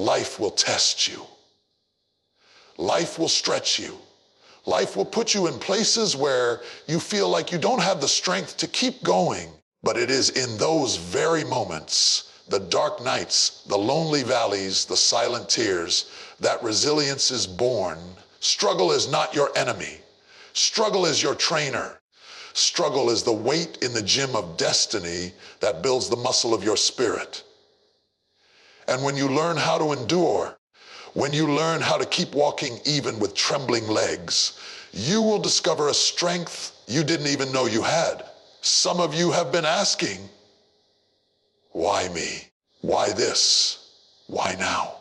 life will test you. Life will stretch you. Life will put you in places where you feel like you don't have the strength to keep going. But it is in those very moments, the dark nights, the lonely valleys, the silent tears, that resilience is born. Struggle is not your enemy. Struggle is your trainer. Struggle is the weight in the gym of destiny that builds the muscle of your spirit. And when you learn how to endure, when you learn how to keep walking even with trembling legs, you will discover a strength you didn't even know you had. Some of you have been asking, why me? Why this? Why now?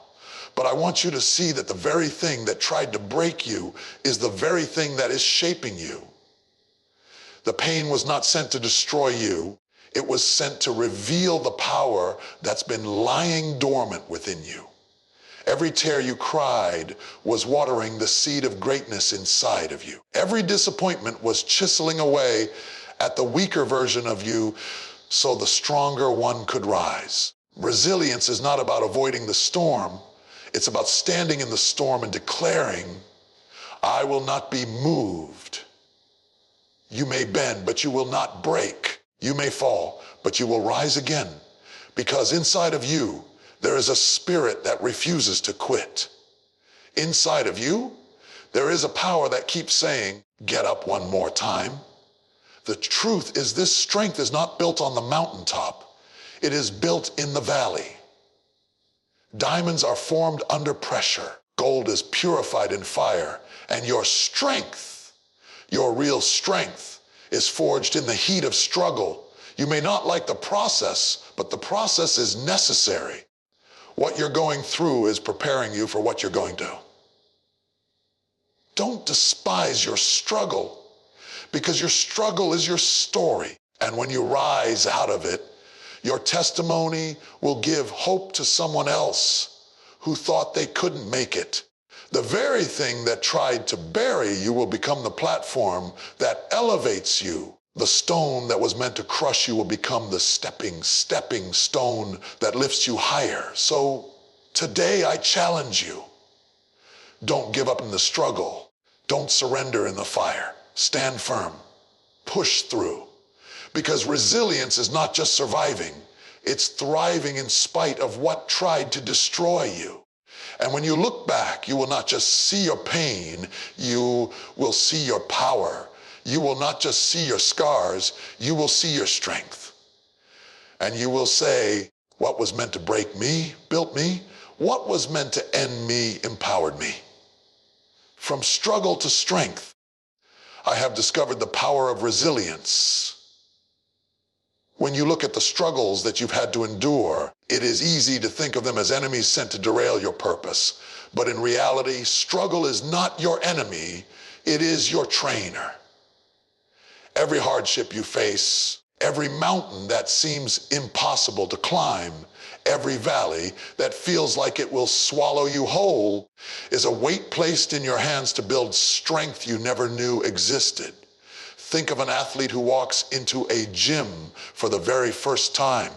But I want you to see that the very thing that tried to break you is the very thing that is shaping you. The pain was not sent to destroy you. It was sent to reveal the power that's been lying dormant within you. Every tear you cried was watering the seed of greatness inside of you. Every disappointment was chiseling away at the weaker version of you so the stronger one could rise. Resilience is not about avoiding the storm. It's about standing in the storm and declaring, I will not be moved. You may bend, but you will not break. You may fall, but you will rise again. Because inside of you, there is a spirit that refuses to quit. Inside of you, there is a power that keeps saying, get up one more time. The truth is this strength is not built on the mountaintop. It is built in the valley. Diamonds are formed under pressure. Gold is purified in fire. And your strength, your real strength, is forged in the heat of struggle. You may not like the process, but the process is necessary. What you're going through is preparing you for what you're going to. Don't despise your struggle, because your struggle is your story. And when you rise out of it, your testimony will give hope to someone else who thought they couldn't make it. The very thing that tried to bury you will become the platform that elevates you. The stone that was meant to crush you will become the stepping stone that lifts you higher. So today I challenge you. Don't give up in the struggle. Don't surrender in the fire. Stand firm. Push through. Because resilience is not just surviving. It's thriving in spite of what tried to destroy you. And when you look back, you will not just see your pain, you will see your power. You will not just see your scars, you will see your strength. And you will say, what was meant to break me, built me? What was meant to end me, empowered me? From struggle to strength, I have discovered the power of resilience. When you look at the struggles that you've had to endure, it is easy to think of them as enemies sent to derail your purpose. But in reality, struggle is not your enemy, it is your trainer. Every hardship you face, every mountain that seems impossible to climb, every valley that feels like it will swallow you whole, is a weight placed in your hands to build strength you never knew existed. Think of an athlete who walks into a gym for the very first time.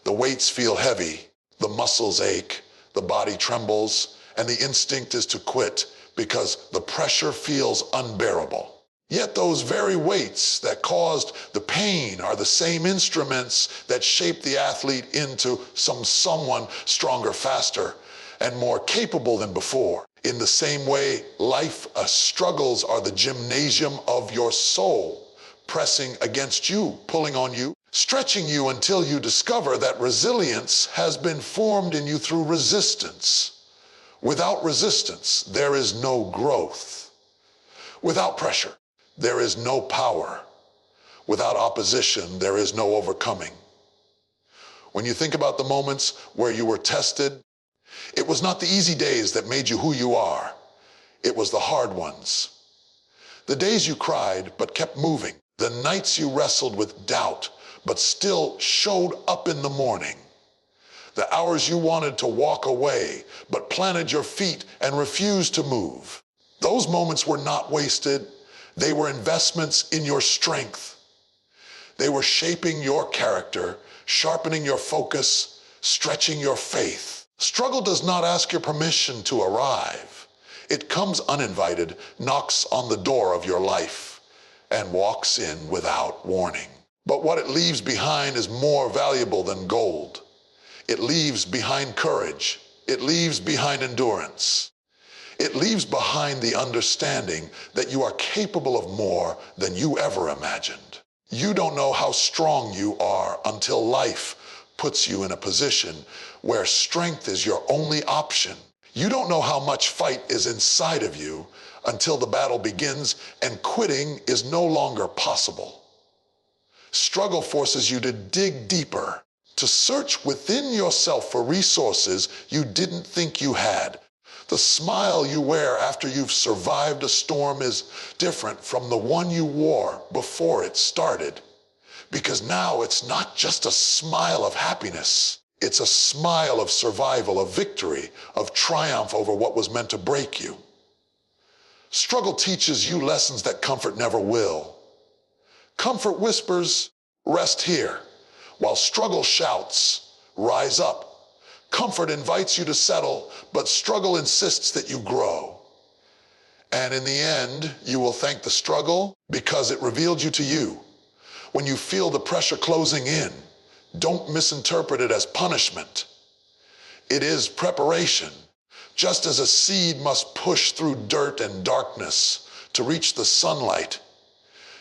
The weights feel heavy, the muscles ache, the body trembles, and the instinct is to quit because the pressure feels unbearable. Yet those very weights that caused the pain are the same instruments that shape the athlete into someone stronger, faster, and more capable than before. In the same way, life struggles are the gymnasium of your soul, pressing against you, pulling on you, stretching you until you discover that resilience has been formed in you through resistance. Without resistance, there is no growth. Without pressure, there is no power. Without opposition, there is no overcoming. When you think about the moments where you were tested, it was not the easy days that made you who you are. It was the hard ones. The days you cried but kept moving. The nights you wrestled with doubt but still showed up in the morning. The hours you wanted to walk away but planted your feet and refused to move. Those moments were not wasted. They were investments in your strength. They were shaping your character, sharpening your focus, stretching your faith. Struggle does not ask your permission to arrive. It comes uninvited, knocks on the door of your life, and walks in without warning. But what it leaves behind is more valuable than gold. It leaves behind courage. It leaves behind endurance. It leaves behind the understanding that you are capable of more than you ever imagined. You don't know how strong you are until life puts you in a position where strength is your only option. You don't know how much fight is inside of you until the battle begins and quitting is no longer possible. Struggle forces you to dig deeper, to search within yourself for resources you didn't think you had. The smile you wear after you've survived a storm is different from the one you wore before it started. Because now it's not just a smile of happiness. It's a smile of survival, of victory, of triumph over what was meant to break you. Struggle teaches you lessons that comfort never will. Comfort whispers, rest here, while struggle shouts, rise up. Comfort invites you to settle, but struggle insists that you grow. And in the end, you will thank the struggle because it revealed you to you. When you feel the pressure closing in, don't misinterpret it as punishment. It is preparation. Just as a seed must push through dirt and darkness to reach the sunlight,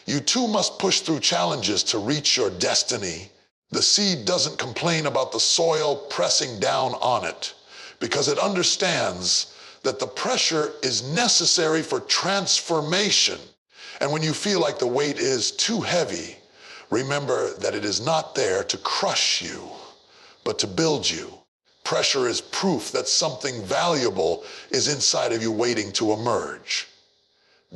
you too must push through challenges to reach your destiny. The seed doesn't complain about the soil pressing down on it because it understands that the pressure is necessary for transformation. And when you feel like the weight is too heavy, remember that it is not there to crush you, but to build you. Pressure is proof that something valuable is inside of you waiting to emerge.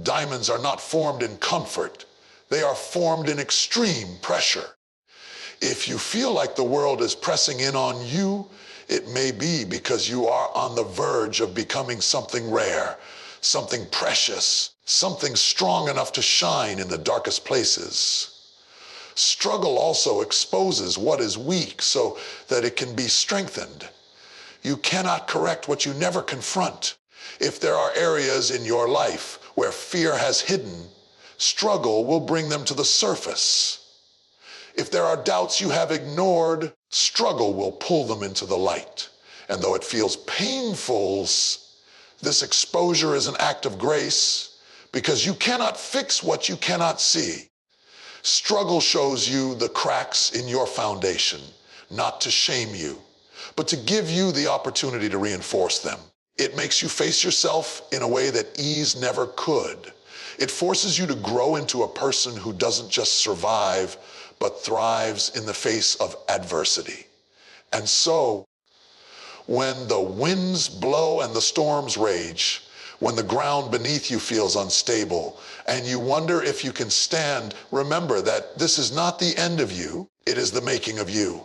Diamonds are not formed in comfort. They are formed in extreme pressure. If you feel like the world is pressing in on you, it may be because you are on the verge of becoming something rare, something precious, something strong enough to shine in the darkest places. Struggle also exposes what is weak so that it can be strengthened. You cannot correct what you never confront. If there are areas in your life where fear has hidden, struggle will bring them to the surface. If there are doubts you have ignored, struggle will pull them into the light. And though it feels painful, this exposure is an act of grace because you cannot fix what you cannot see. Struggle shows you the cracks in your foundation, not to shame you, but to give you the opportunity to reinforce them. It makes you face yourself in a way that ease never could. It forces you to grow into a person who doesn't just survive, but thrives in the face of adversity. And so, when the winds blow and the storms rage, when the ground beneath you feels unstable, and you wonder if you can stand, remember that this is not the end of you, it is the making of you.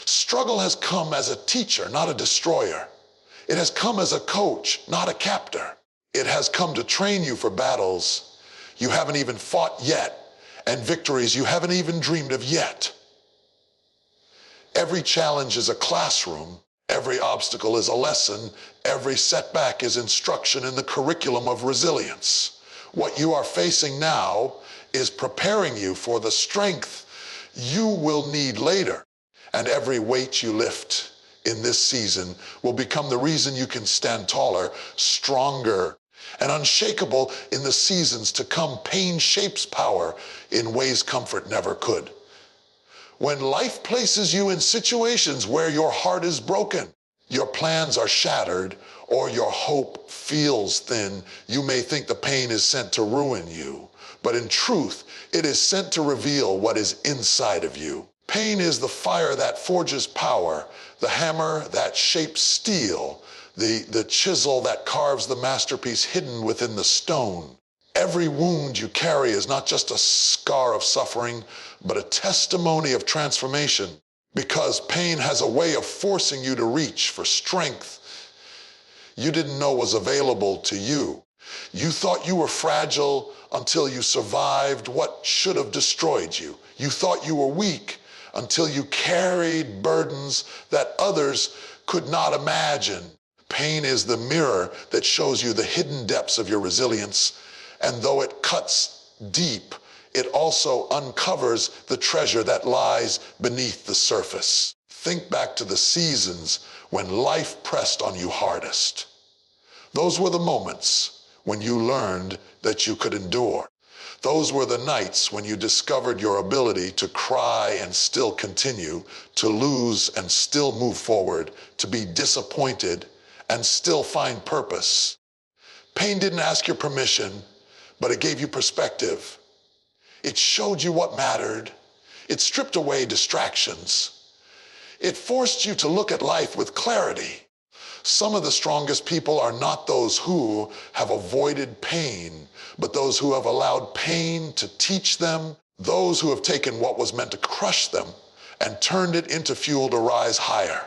Struggle has come as a teacher, not a destroyer. It has come as a coach, not a captor. It has come to train you for battles you haven't even fought yet, and victories you haven't even dreamed of yet. Every challenge is a classroom. Every obstacle is a lesson. Every setback is instruction in the curriculum of resilience. What you are facing now is preparing you for the strength you will need later. And every weight you lift in this season will become the reason you can stand taller, stronger, and unshakable in the seasons to come. Pain shapes power in ways comfort never could. When life places you in situations where your heart is broken, your plans are shattered, or your hope feels thin, you may think the pain is sent to ruin you. But in truth, it is sent to reveal what is inside of you. Pain is the fire that forges power, the hammer that shapes steel, the chisel that carves the masterpiece hidden within the stone. Every wound you carry is not just a scar of suffering, but a testimony of transformation, because pain has a way of forcing you to reach for strength you didn't know was available to you. You thought you were fragile until you survived what should have destroyed you. You thought you were weak until you carried burdens that others could not imagine. Pain is the mirror that shows you the hidden depths of your resilience, and though it cuts deep, it also uncovers the treasure that lies beneath the surface. Think back to the seasons when life pressed on you hardest. Those were the moments when you learned that you could endure. Those were the nights when you discovered your ability to cry and still continue, to lose and still move forward, to be disappointed and still find purpose. Pain didn't ask your permission, but it gave you perspective. It showed you what mattered. It stripped away distractions. It forced you to look at life with clarity. Some of the strongest people are not those who have avoided pain, but those who have allowed pain to teach them, those who have taken what was meant to crush them and turned it into fuel to rise higher.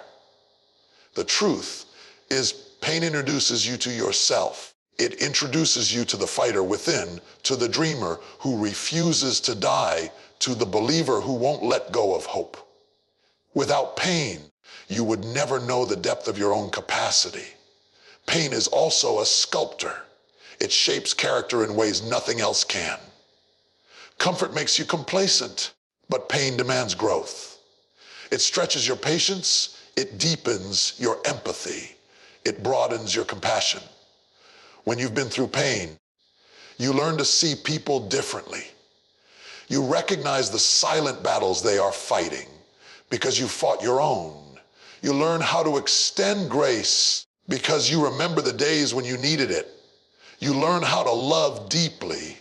The truth is, pain introduces you to yourself. It introduces you to the fighter within, to the dreamer who refuses to die, to the believer who won't let go of hope. Without pain, you would never know the depth of your own capacity. Pain is also a sculptor. It shapes character in ways nothing else can. Comfort makes you complacent, but pain demands growth. It stretches your patience, it deepens your empathy, it broadens your compassion. When you've been through pain, you learn to see people differently. You recognize the silent battles they are fighting because you fought your own. You learn how to extend grace because you remember the days when you needed it. You learn how to love deeply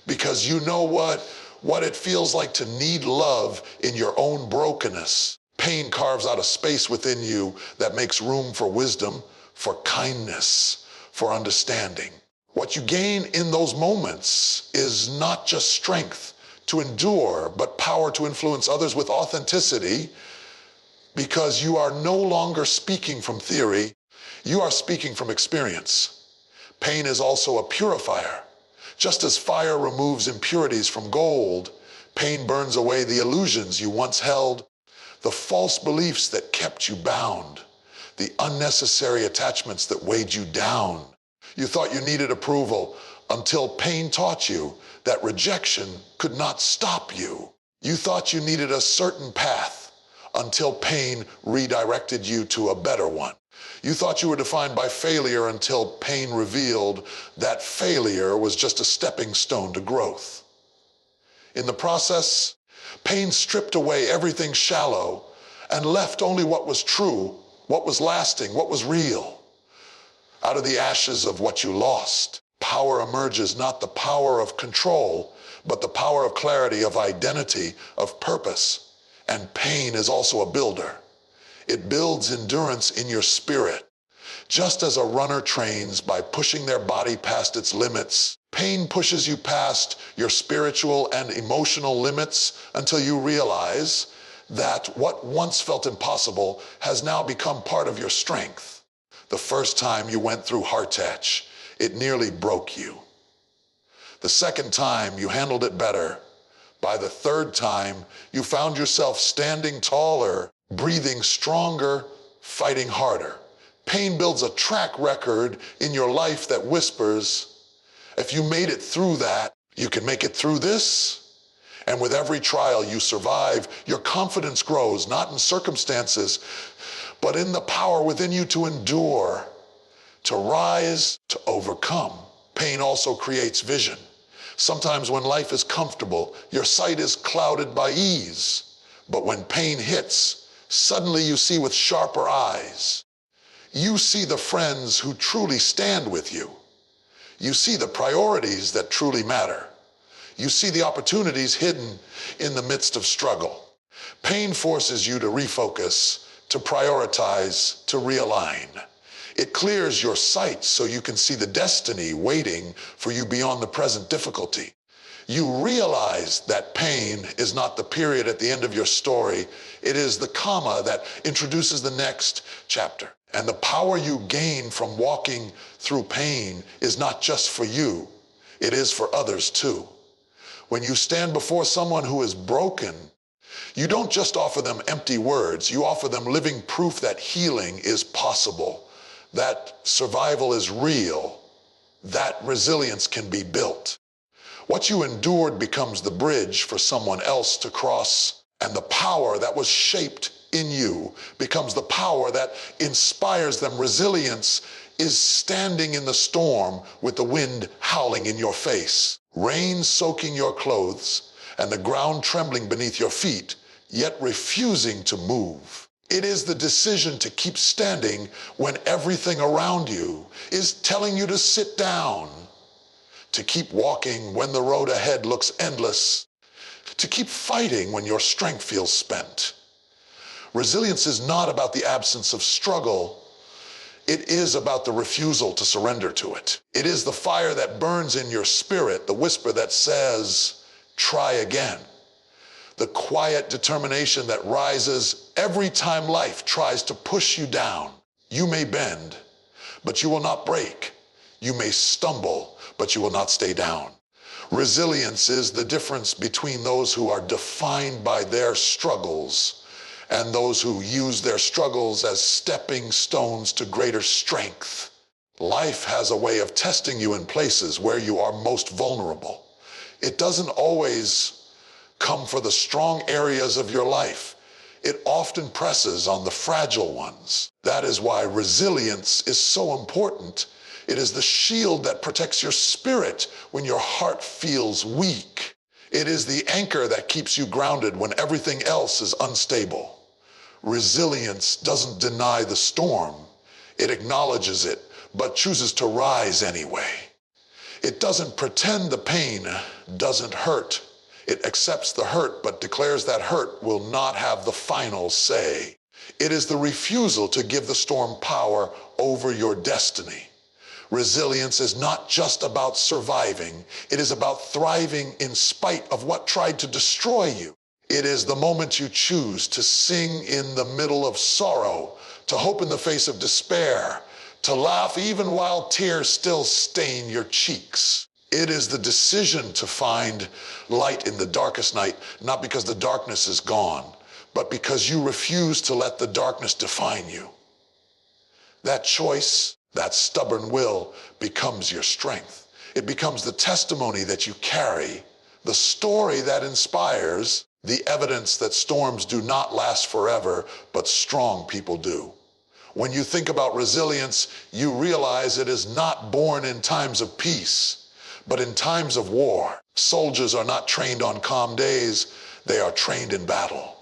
because you know what it feels like to need love in your own brokenness. Pain carves out a space within you that makes room for wisdom, for kindness, for understanding. What you gain in those moments is not just strength to endure, but power to influence others with authenticity, because you are no longer speaking from theory, you are speaking from experience. Pain is also a purifier. Just as fire removes impurities from gold, pain burns away the illusions you once held, the false beliefs that kept you bound, the unnecessary attachments that weighed you down. You thought you needed approval until pain taught you that rejection could not stop you. You thought you needed a certain path until pain redirected you to a better one. You thought you were defined by failure until pain revealed that failure was just a stepping stone to growth. In the process, pain stripped away everything shallow and left only what was true, what was lasting, what was real. Out of the ashes of what you lost, power emerges, not the power of control, but the power of clarity, of identity, of purpose. And pain is also a builder. It builds endurance in your spirit. Just as a runner trains by pushing their body past its limits, pain pushes you past your spiritual and emotional limits until you realize that what once felt impossible has now become part of your strength. The first time you went through heartache, it nearly broke you. The second time, you handled it better. By the third time, you found yourself standing taller, breathing stronger, fighting harder. Pain builds a track record in your life that whispers, if you made it through that, you can make it through this. And with every trial you survive, your confidence grows, not in circumstances, but in the power within you to endure, to rise, to overcome. Pain also creates vision. Sometimes when life is comfortable, your sight is clouded by ease. But when pain hits, suddenly you see with sharper eyes. You see the friends who truly stand with you. You see the priorities that truly matter. You see the opportunities hidden in the midst of struggle. Pain forces you to refocus, to prioritize, to realign. It clears your sight so you can see the destiny waiting for you beyond the present difficulty. You realize that pain is not the period at the end of your story. It is the comma that introduces the next chapter. And the power you gain from walking through pain is not just for you, it is for others too. When you stand before someone who is broken, You don't just offer them empty words, you offer them living proof that healing is possible, that survival is real, that resilience can be built. What you endured becomes the bridge for someone else to cross, and the power that was shaped in you becomes the power that inspires them. Resilience is standing in the storm with the wind howling in your face, rain soaking your clothes, and the ground trembling beneath your feet, yet refusing to move. It is the decision to keep standing when everything around you is telling you to sit down, to keep walking when the road ahead looks endless, to keep fighting when your strength feels spent. Resilience is not about the absence of struggle. It is about the refusal to surrender to it. It is the fire that burns in your spirit, the whisper that says, try again. The quiet determination that rises every time life tries to push you down. You may bend, but you will not break. You may stumble, but you will not stay down. Resilience is the difference between those who are defined by their struggles and those who use their struggles as stepping stones to greater strength. Life has a way of testing you in places where you are most vulnerable. It doesn't always come for the strong areas of your life. It often presses on the fragile ones. That is why resilience is so important. It is the shield that protects your spirit when your heart feels weak. It is the anchor that keeps you grounded when everything else is unstable. Resilience doesn't deny the storm. It acknowledges it, but chooses to rise anyway. It doesn't pretend the pain doesn't hurt. It accepts the hurt, but declares that hurt will not have the final say. It is the refusal to give the storm power over your destiny. Resilience is not just about surviving. It is about thriving in spite of what tried to destroy you. It is the moment you choose to sing in the middle of sorrow, to hope in the face of despair, to laugh even while tears still stain your cheeks. It is the decision to find light in the darkest night, not because the darkness is gone, but because you refuse to let the darkness define you. That choice, that stubborn will, becomes your strength. It becomes the testimony that you carry, the story that inspires, the evidence that storms do not last forever, but strong people do. When you think about resilience, you realize it is not born in times of peace, but in times of war. Soldiers are not trained on calm days, they are trained in battle.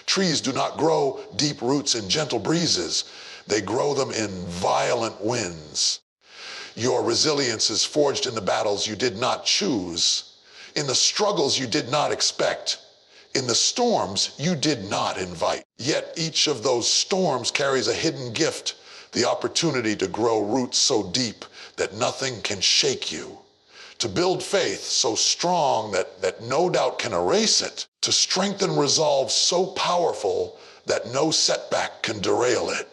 Trees do not grow deep roots in gentle breezes, they grow them in violent winds. Your resilience is forged in the battles you did not choose, in the struggles you did not expect, in the storms you did not invite. Yet each of those storms carries a hidden gift, the opportunity to grow roots so deep that nothing can shake you, to build faith so strong that no doubt can erase it, to strengthen resolve so powerful that no setback can derail it.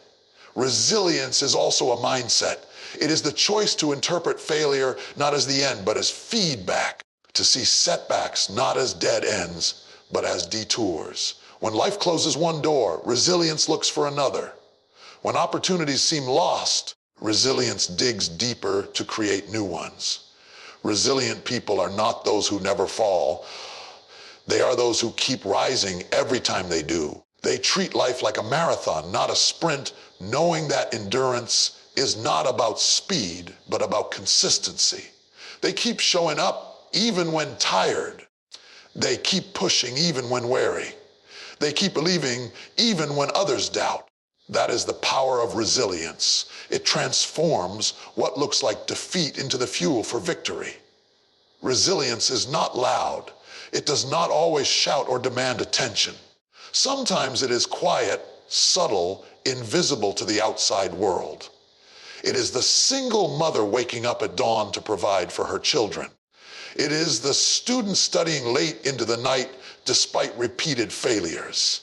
Resilience is also a mindset. It is the choice to interpret failure not as the end, but as feedback, to see setbacks not as dead ends, but as detours. When life closes one door, resilience looks for another. When opportunities seem lost, resilience digs deeper to create new ones. Resilient people are not those who never fall. They are those who keep rising every time they do. They treat life like a marathon, not a sprint, knowing that endurance is not about speed, but about consistency. They keep showing up even when tired. They keep pushing even when weary. They keep believing even when others doubt. That is the power of resilience. It transforms what looks like defeat into the fuel for victory. Resilience is not loud. It does not always shout or demand attention. Sometimes it is quiet, subtle, invisible to the outside world. It is the single mother waking up at dawn to provide for her children. It is the student studying late into the night despite repeated failures.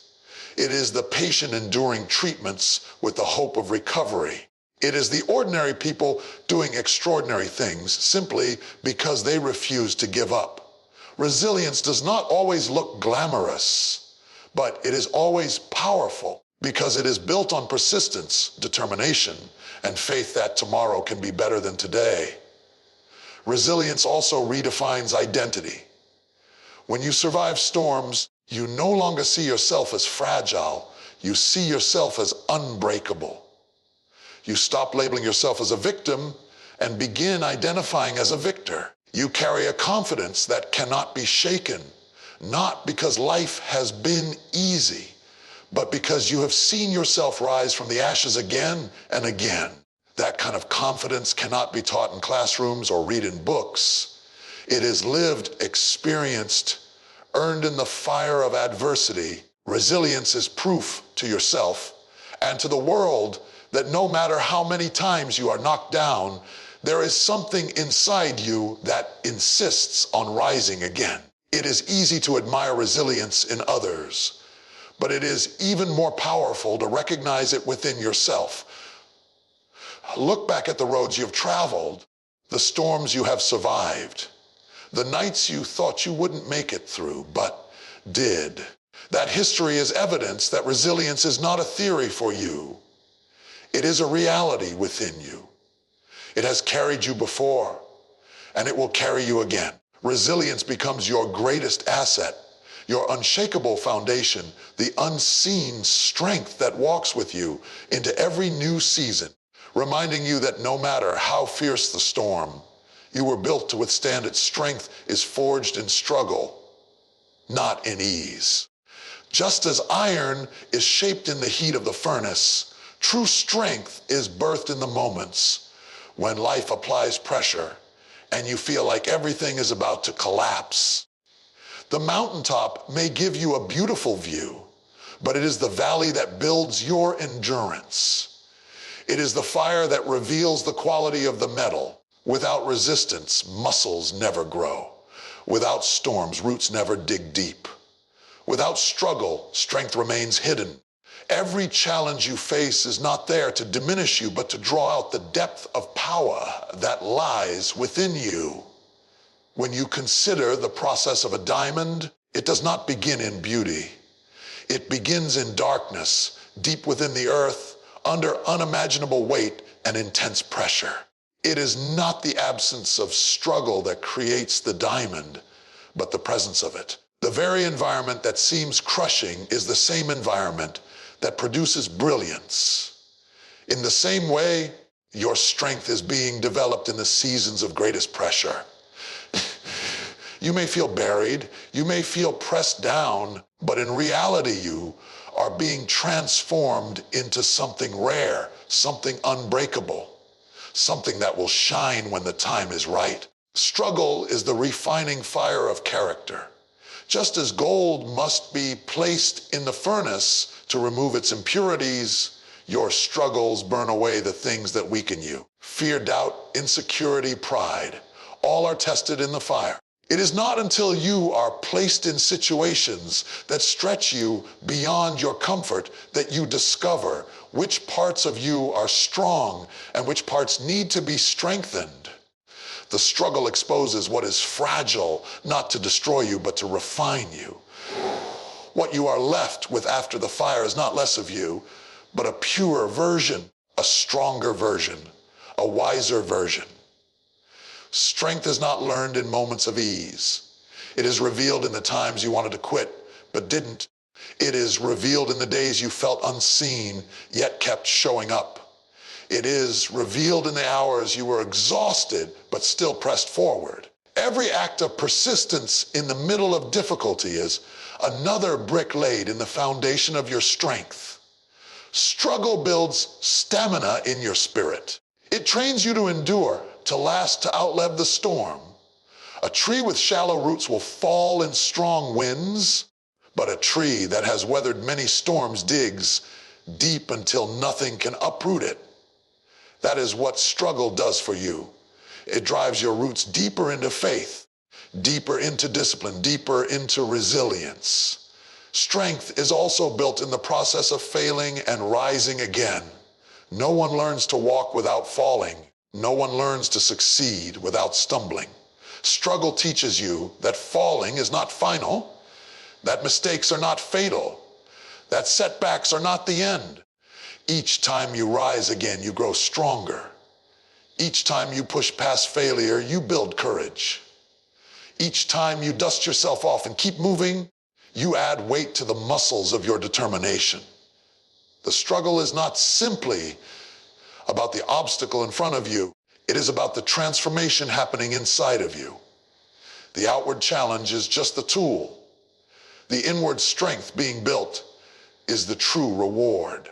It is the patient enduring treatments with the hope of recovery. It is the ordinary people doing extraordinary things simply because they refuse to give up. Resilience does not always look glamorous, but it is always powerful because it is built on persistence, determination, and faith that tomorrow can be better than today. Resilience also redefines identity. When you survive storms, you no longer see yourself as fragile. You see yourself as unbreakable. You stop labeling yourself as a victim and begin identifying as a victor. You carry a confidence that cannot be shaken, not because life has been easy, but because you have seen yourself rise from the ashes again and again. That kind of confidence cannot be taught in classrooms or read in books. It is lived, experienced, earned in the fire of adversity. Resilience is proof to yourself and to the world that no matter how many times you are knocked down, there is something inside you that insists on rising again. It is easy to admire resilience in others, but it is even more powerful to recognize it within yourself. Look back at the roads you've traveled, the storms you have survived, the nights you thought you wouldn't make it through, but did. That history is evidence that resilience is not a theory for you. It is a reality within you. It has carried you before, and it will carry you again. Resilience becomes your greatest asset, your unshakable foundation, the unseen strength that walks with you into every new season, reminding you that no matter how fierce the storm, you were built to withstand its strength is forged in struggle, not in ease. Just as iron is shaped in the heat of the furnace, true strength is birthed in the moments when life applies pressure and you feel like everything is about to collapse. The mountaintop may give you a beautiful view, but it is the valley that builds your endurance. It is the fire that reveals the quality of the metal. Without resistance, muscles never grow. Without storms, roots never dig deep. Without struggle, strength remains hidden. Every challenge you face is not there to diminish you, but to draw out the depth of power that lies within you. When you consider the process of a diamond, it does not begin in beauty. It begins in darkness, deep within the earth, under unimaginable weight and intense pressure. It is not the absence of struggle that creates the diamond, but the presence of it. The very environment that seems crushing is the same environment that produces brilliance. In the same way, your strength is being developed in the seasons of greatest pressure. You may feel buried, you may feel pressed down, but in reality you are being transformed into something rare, something unbreakable, something that will shine when the time is right. Struggle is the refining fire of character. Just as gold must be placed in the furnace to remove its impurities, your struggles burn away the things that weaken you. Fear, doubt, insecurity, pride, all are tested in the fire. It is not until you are placed in situations that stretch you beyond your comfort that you discover which parts of you are strong and which parts need to be strengthened. The struggle exposes what is fragile, not to destroy you, but to refine you. What you are left with after the fire is not less of you, but a purer version, a stronger version, a wiser version. Strength is not learned in moments of ease. It is revealed in the times you wanted to quit, but didn't. It is revealed in the days you felt unseen, yet kept showing up. It is revealed in the hours you were exhausted, but still pressed forward. Every act of persistence in the middle of difficulty is another brick laid in the foundation of your strength. Struggle builds stamina in your spirit. It trains you to endure, to last, to outlive the storm. A tree with shallow roots will fall in strong winds, but a tree that has weathered many storms digs deep until nothing can uproot it. That is what struggle does for you. It drives your roots deeper into faith, deeper into discipline, deeper into resilience. Strength is also built in the process of failing and rising again. No one learns to walk without falling. No one learns to succeed without stumbling. Struggle teaches you that falling is not final. that mistakes are not fatal, that setbacks are not the end. Each time you rise again, you grow stronger. Each time you push past failure, you build courage. Each time you dust yourself off and keep moving, you add weight to the muscles of your determination. The struggle is not simply about the obstacle in front of you. It is about the transformation happening inside of you. The outward challenge is just the tool. The inward strength being built is the true reward.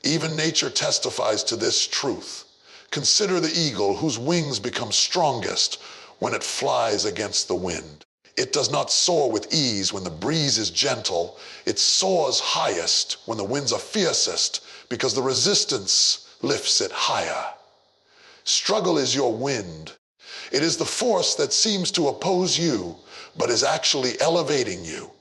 Even nature testifies to this truth. Consider the eagle whose wings become strongest when it flies against the wind. It does not soar with ease when the breeze is gentle. It soars highest when the winds are fiercest, because the resistance lifts it higher. Struggle is your wind. It is the force that seems to oppose you, but is actually elevating you.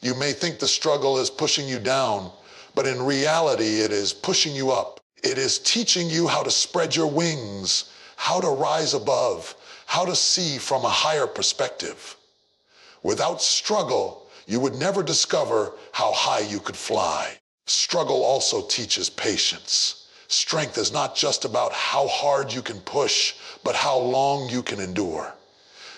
You may think the struggle is pushing you down, but in reality, it is pushing you up. It is teaching you how to spread your wings, how to rise above, how to see from a higher perspective. Without struggle, you would never discover how high you could fly. Struggle also teaches patience. Strength is not just about how hard you can push, but how long you can endure.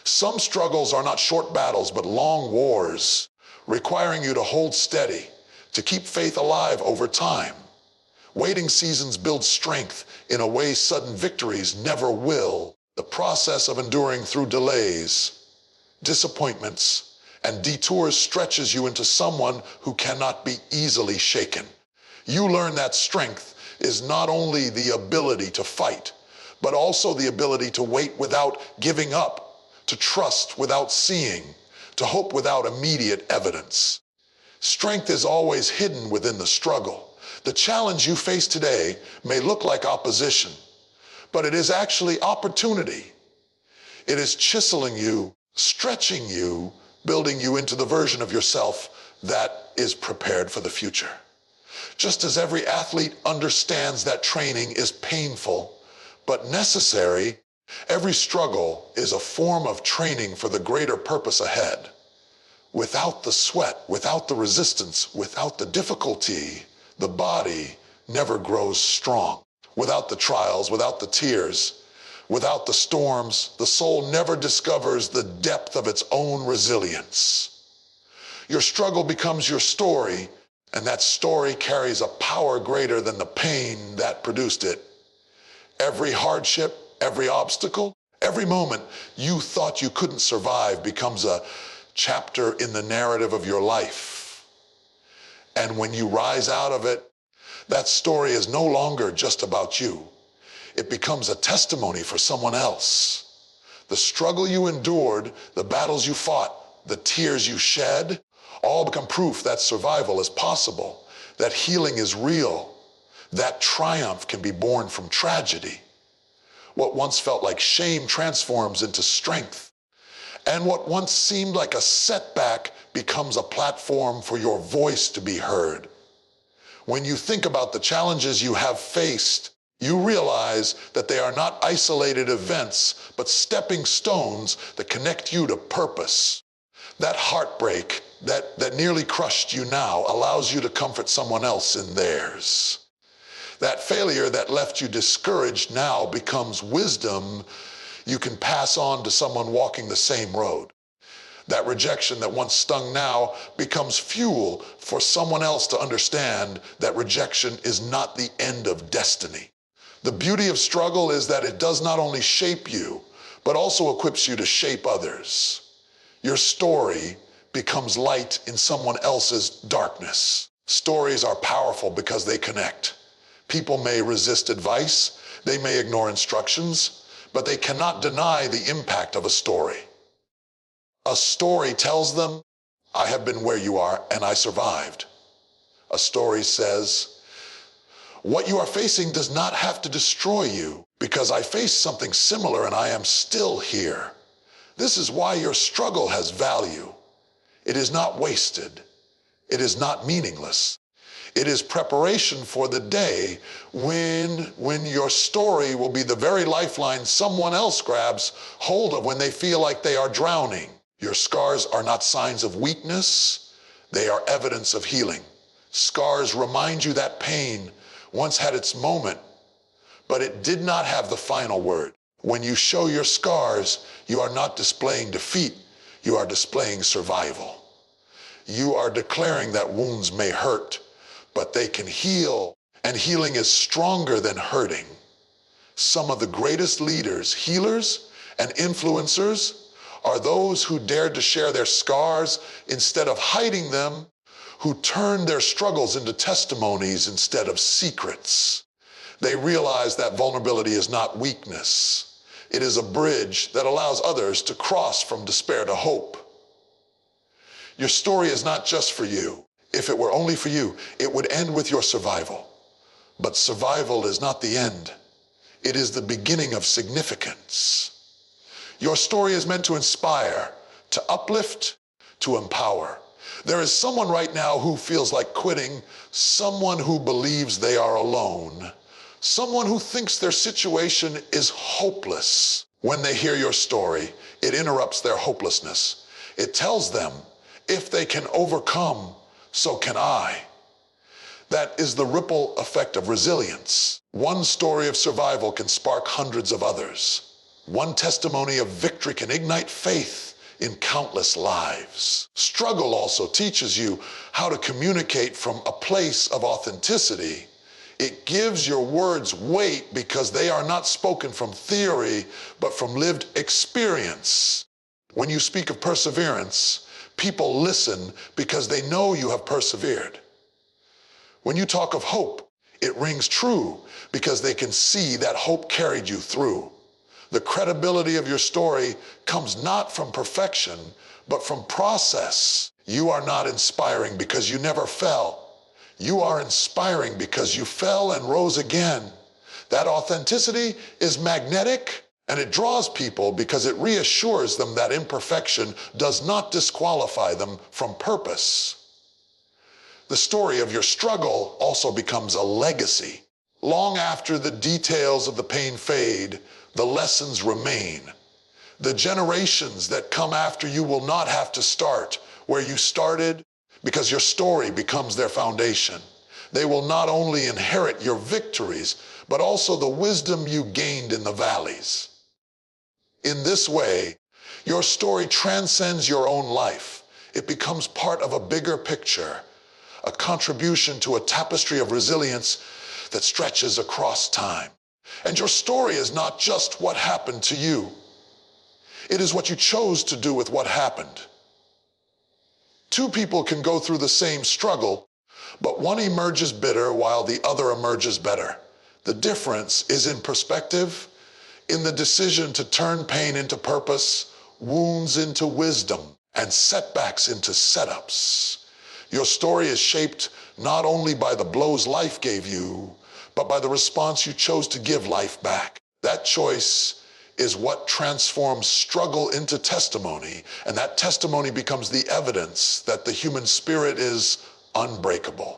Some struggles are not short battles, but long wars, requiring you to hold steady, to keep faith alive over time. Waiting seasons build strength in a way sudden victories never will. The process of enduring through delays, disappointments, and detours stretches you into someone who cannot be easily shaken. You learn that strength is not only the ability to fight, but also the ability to wait without giving up, to trust without seeing, to hope without immediate evidence. Strength is always hidden within the struggle. The challenge you face today may look like opposition, but it is actually opportunity. It is chiseling you, stretching you, building you into the version of yourself that is prepared for the future. Just as every athlete understands that training is painful but necessary, every struggle is a form of training for the greater purpose ahead. Without the sweat, without the resistance, without the difficulty, the body never grows strong. Without the trials, without the tears, without the storms, the soul never discovers the depth of its own resilience. Your struggle becomes your story, and that story carries a power greater than the pain that produced it. Every hardship, every obstacle, every moment you thought you couldn't survive becomes a chapter in the narrative of your life. And when you rise out of it, that story is no longer just about you. It becomes a testimony for someone else. The struggle you endured, the battles you fought, the tears you shed, all become proof that survival is possible, that healing is real, that triumph can be born from tragedy. What once felt like shame transforms into strength, and what once seemed like a setback becomes a platform for your voice to be heard. When you think about the challenges you have faced, you realize that they are not isolated events, but stepping stones that connect you to purpose. That heartbreak that nearly crushed you now allows you to comfort someone else in theirs. That failure that left you discouraged now becomes wisdom you can pass on to someone walking the same road. That rejection that once stung now becomes fuel for someone else to understand that rejection is not the end of destiny. The beauty of struggle is that it does not only shape you, but also equips you to shape others. Your story becomes light in someone else's darkness. Stories are powerful because they connect. People may resist advice, they may ignore instructions, but they cannot deny the impact of a story. A story tells them, I have been where you are and I survived. A story says, what you are facing does not have to destroy you because I faced something similar and I am still here. This is why your struggle has value. It is not wasted. It is not meaningless. It is preparation for the day when your story will be the very lifeline someone else grabs hold of when they feel like they are drowning. Your scars are not signs of weakness, they are evidence of healing. Scars remind you that pain once had its moment, but it did not have the final word. When you show your scars, you are not displaying defeat, you are displaying survival. You are declaring that wounds may hurt, but they can heal, and healing is stronger than hurting. Some of the greatest leaders, healers, and influencers are those who dared to share their scars instead of hiding them, who turned their struggles into testimonies instead of secrets. They realize that vulnerability is not weakness. It is a bridge that allows others to cross from despair to hope. Your story is not just for you. If it were only for you, it would end with your survival. But survival is not the end. It is the beginning of significance. Your story is meant to inspire, to uplift, to empower. There is someone right now who feels like quitting, someone who believes they are alone, someone who thinks their situation is hopeless. When they hear your story, it interrupts their hopelessness. It tells them, if they can overcome, so can I. That is the ripple effect of resilience. One story of survival can spark hundreds of others. One testimony of victory can ignite faith in countless lives. Struggle also teaches you how to communicate from a place of authenticity. It gives your words weight because they are not spoken from theory, but from lived experience. When you speak of perseverance, people listen because they know you have persevered. When you talk of hope, it rings true because they can see that hope carried you through. The credibility of your story comes not from perfection, but from process. You are not inspiring because you never fell. You are inspiring because you fell and rose again. That authenticity is magnetic, and it draws people because it reassures them that imperfection does not disqualify them from purpose. The story of your struggle also becomes a legacy. Long after the details of the pain fade, the lessons remain. The generations that come after you will not have to start where you started because your story becomes their foundation. They will not only inherit your victories, but also the wisdom you gained in the valleys. In this way, your story transcends your own life. It becomes part of a bigger picture, a contribution to a tapestry of resilience that stretches across time. And your story is not just what happened to you. It is what you chose to do with what happened. Two people can go through the same struggle, but one emerges bitter while the other emerges better. The difference is in perspective, in the decision to turn pain into purpose, wounds into wisdom, and setbacks into setups. Your story is shaped not only by the blows life gave you, but by the response you chose to give life back. That choice is what transforms struggle into testimony, and that testimony becomes the evidence that the human spirit is unbreakable.